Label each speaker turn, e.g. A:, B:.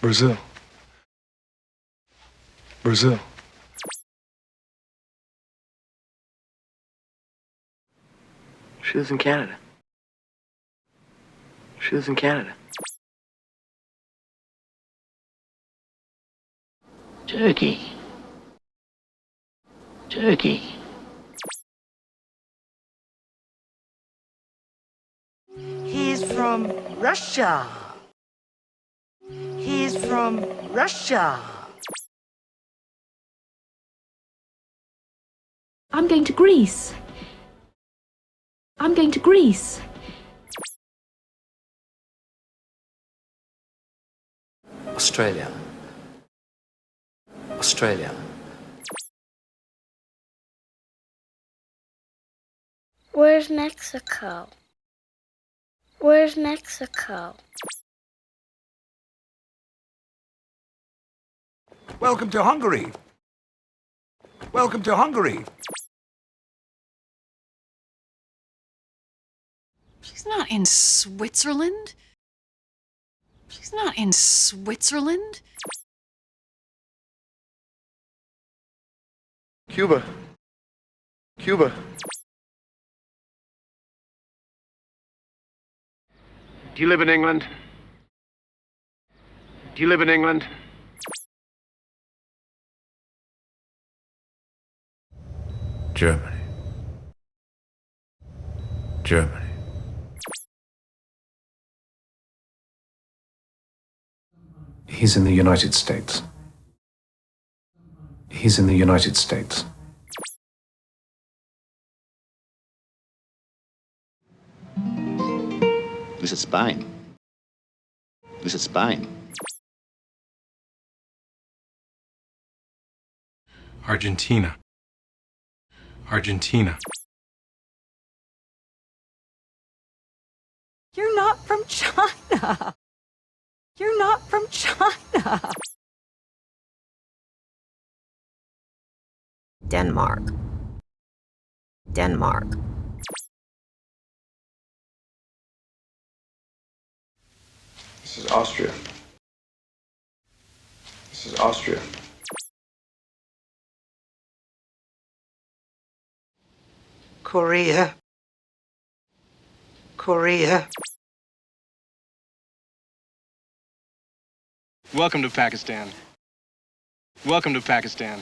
A: Brazil. Brazil.
B: She lives in Canada. She lives in Canada.
C: Turkey. Turkey.
D: He's from Russia. He's from Russia.
E: I'm going to Greece. I'm going to Greece.
B: Australia. Australia.
F: Where's Mexico? Where's Mexico?
G: Welcome to Hungary. Welcome to Hungary.
H: She's not in Switzerland. She's not in Switzerland.
I: Cuba. Cuba.
G: Do you live in England? Do you live in England?
A: Germany. Germany. He's in the United States. He's in the United States.
C: Visit Spain. Visit Spain.
A: Argentina. Argentina.
J: You're not from China. You're not from China.
K: Denmark. Denmark.
B: This is Austria. This is Austria.
D: Korea. Korea.
L: Welcome to Pakistan. Welcome to Pakistan.